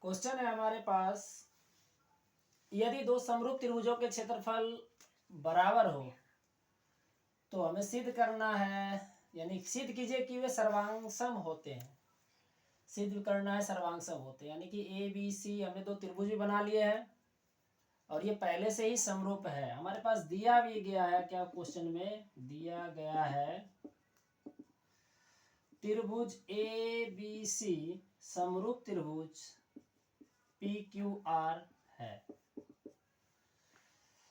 Question है हमारे पास, यदि दो समरूप त्रिभुजों के क्षेत्रफल बराबर हो तो हमें सिद्ध करना है, यानी सिद्ध कीजिए कि वे सर्वांगसम होते हैं। सिद्ध करना है सर्वांगसम होते हैं, यानी कि ए बी सी हमने दो त्रिभुज भी बना लिए हैं और ये पहले से ही समरूप है। हमारे पास दिया भी गया है, क्या क्वेश्चन में दिया गया है, त्रिभुज ए बी सी समरूप त्रिभुज पी क्यू आर है।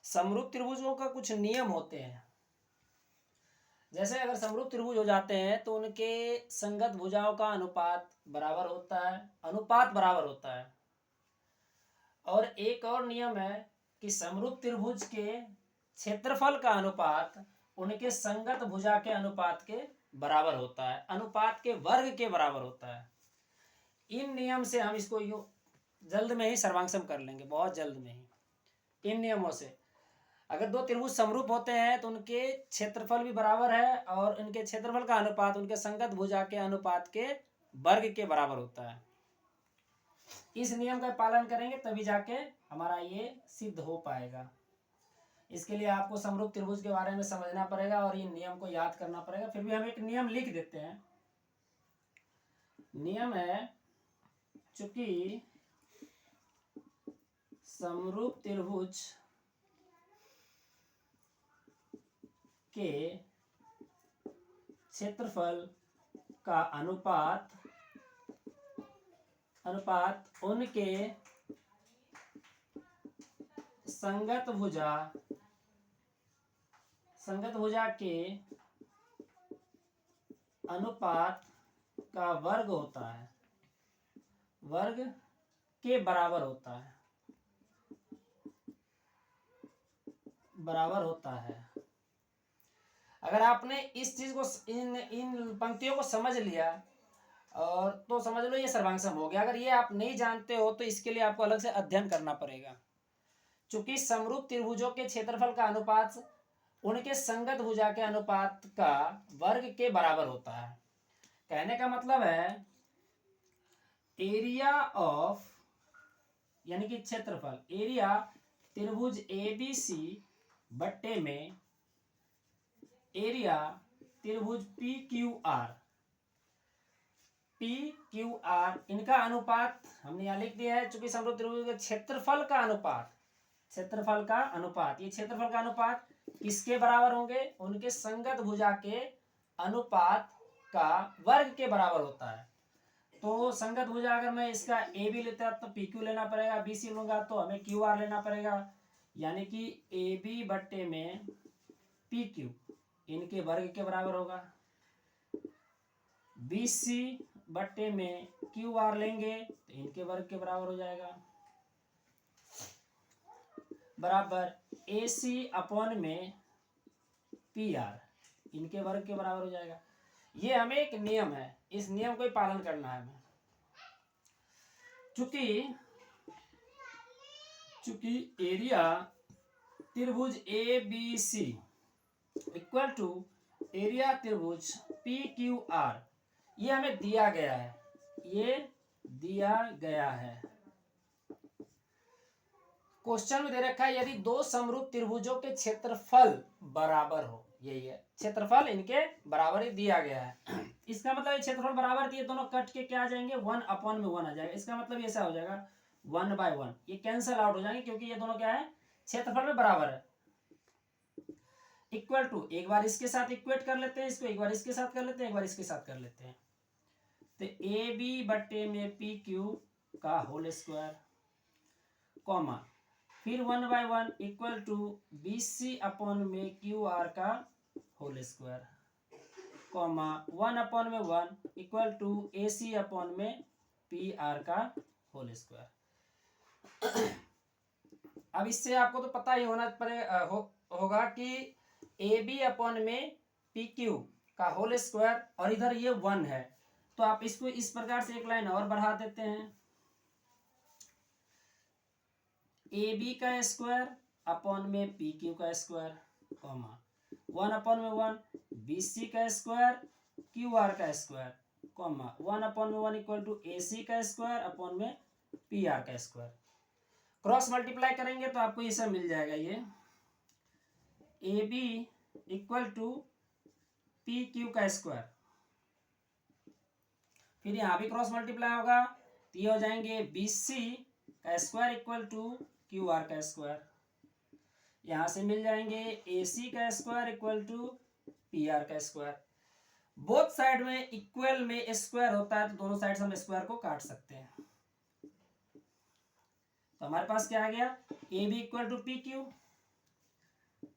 समरूप त्रिभुजों का कुछ नियम होते हैं। जैसे अगर समरूप त्रिभुज हो जाते हैं तो उनके संगत भुजाओं का अनुपात बराबर होता है, अनुपात बराबर होता है। और एक और नियम है कि समरूप त्रिभुज के क्षेत्रफल का अनुपात उनके संगत भुजा के अनुपात के बराबर होता है, अनुपात के वर्ग के बराबर होता है। इन नियम से हम इसको यूं जल्द में ही सर्वांगसम कर लेंगे, बहुत जल्द में ही। इन नियमों से अगर दो त्रिभुज समरूप होते हैं तो उनके क्षेत्रफल भी बराबर है और इनके क्षेत्रफल का अनुपात उनके संगत भुजा के अनुपात के वर्ग के बराबर होता है। इस नियम का पालन करेंगे तभी जाके हमारा ये सिद्ध हो पाएगा। इसके लिए आपको समरूप त्रिभुज के बारे में समझना पड़ेगा और ये नियम को याद करना पड़ेगा। फिर भी हम एक नियम लिख देते हैं। नियम है, चूंकि समरूप त्रिभुज के क्षेत्रफल का अनुपात उनके संगत भुजा के अनुपात का वर्ग होता है, वर्ग के बराबर होता है, बराबर होता है। अगर आपने इस चीज को इन पंक्तियों को समझ लिया और तो समझ लो ये सर्वांगसम हो गया। अगर ये आप नहीं जानते हो तो इसके लिए आपको अलग से अध्ययन करना पड़ेगा। चूंकि समरूप त्रिभुजों के क्षेत्रफल का अनुपात उनके संगत भुजा के अनुपात का वर्ग के बराबर होता है। कहने का मतलब है एरिया ऑफ, यानी कि क्षेत्रफल, एरिया त्रिभुज ए बी सी बट्टे में एरिया त्रिभुज पी क्यू आर, इनका अनुपात हमने यहाँ लिख दिया है। चूंकि समरूप त्रिभुज के क्षेत्रफल का अनुपात, ये क्षेत्रफल का अनुपात किसके बराबर होंगे, उनके संगत भुजा के अनुपात का वर्ग के बराबर होता है। तो संगत भुजा अगर मैं इसका ए बी लेता तो पी क्यू लेना पड़ेगा, बी सी लूंगा तो हमें क्यू आर लेना पड़ेगा, यानी कि ए बी बट्टे में पी क्यू इनके वर्ग के बराबर होगा। बी सी बट्टे में क्यू आर लेंगे तो इनके वर्ग के बराबर हो जाएगा, बराबर ए सी अपॉन में पी आर इनके वर्ग के बराबर हो जाएगा। ये हमें एक नियम है, इस नियम को ही पालन करना है हमें। चूंकि एरिया त्रिभुज A B C equal to area त्रिभुज पी क्यू आर, ये हमें दिया गया है, ये दिया गया है। क्वेश्चन में दे रखा है यदि दो समरूप त्रिभुजों के क्षेत्रफल बराबर हो, यही है क्षेत्रफल, इनके बराबर ही दिया गया है। इसका मतलब क्षेत्रफल बराबर दिए, दोनों कट के क्या आ जाएंगे, 1/1 आ जाएगा। इसका मतलब ऐसा हो जाएगा 1/1, ये कैंसल आउट हो जाएंगे क्योंकि ये दोनों क्या है, क्षेत्रफल में बराबर है। इक्वल टू, एक बार इसके साथ इक्वेट कर लेते हैं इसको, एक बार इसके साथ कर लेते हैं, एक बार इसके साथ कर लेते हैं। तो ए बी बट्टे में पी क्यू का होल स्क्वायर, कॉमा फिर 1/1 equal to B C upon में क्यू आर का whole square, comma 1/1 equal to A C upon में पी आर का होल स्क्वायर। अब इससे आपको तो पता ही होना होगा कि ए बी अपॉन में पी क्यू का होल स्क्वायर और इधर ये 1 है, तो आप इसको इस प्रकार से एक लाइन और बढ़ा देते हैं, ए बी का स्क्वायर अपॉन में पी क्यू का स्क्वायर, कॉमा 1/1 बी सी का स्क्वायर क्यू आर का square, comma 1/1 equal to A C का स्क्वायर अपॉन में पी आर का स्क्वायर। क्रॉस मल्टीप्लाई करेंगे तो आपको ये सब मिल जाएगा, ये A B equal to P Q का स्क्वायर। फिर यहाँ भी क्रॉस मल्टीप्लाई होगा तो ये हो जाएंगे बी सी का square equal to Q R का स्क्वायर। यहाँ से मिल जाएंगे ए सी का square equal to P R का स्क्वायर। बोथ साइड में इक्वल में स्क्वायर होता है तो दोनों साइड से हम स्क्वायर को काट सकते हैं। तो हमारे पास क्या आ गया, A B equal to P Q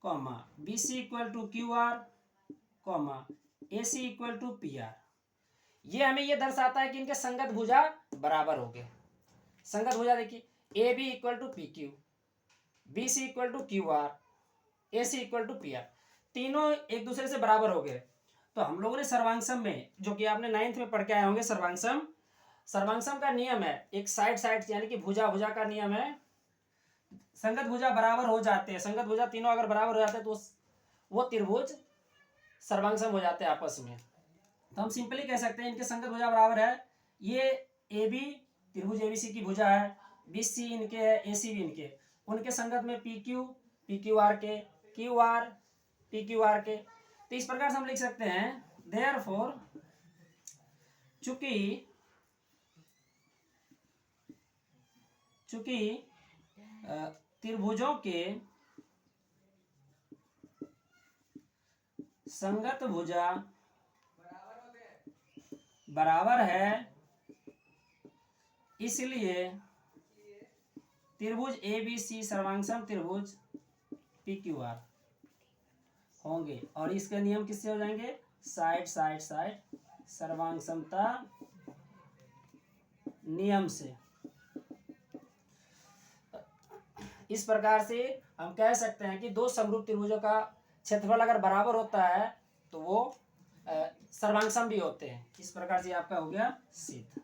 comma B C equal to Q R comma A C equal to P R. ये हमें ये दर्शाता है कि इनके संगत भुजा बराबर हो गए। संगत भुजा देखिए, A B equal to P Q, B C equal to Q R, A C equal to P R, तीनों एक दूसरे से बराबर हो गए। तो हम लोगों ने सर्वांगसम में, जो कि आपने 9th में पढ़ के आए होंगे, सर्वांगसम का नियम है, एक साइड साइड यानी कि भुजा भुजा का नियम है, संगत भुजा बराबर हो जाते हैं, संगत भुजा तीनों अगर बराबर हो जाते हैं तो वो त्रिभुज सर्वांगसम हो जाते हैं आपस में। तो हम सिंपली कह सकते हैं इनके संगत भुजा बराबर है। ये ए बी त्रिभुज एबीसी की भुजा है, बी सी इनके है, ए सी भी इनके, उनके संगत में पी क्यू आर के, Q R P Q are के। तो इस प्रकार से हम लिख सकते हैं देयरफॉर चूंकि त्रिभुजों के संगत भुजा बराबर है, इसलिए त्रिभुज ए बी सी सर्वांगसम त्रिभुज पी क्यू आर होंगे। और इसके नियम किससे हो जाएंगे, साइड साइड साइड सर्वांगसमता नियम से। इस प्रकार से हम कह सकते हैं कि दो समरूप त्रिभुजों का क्षेत्रफल अगर बराबर होता है तो वो सर्वांगसम भी होते हैं। इस प्रकार से आपका हो गया सिद्ध।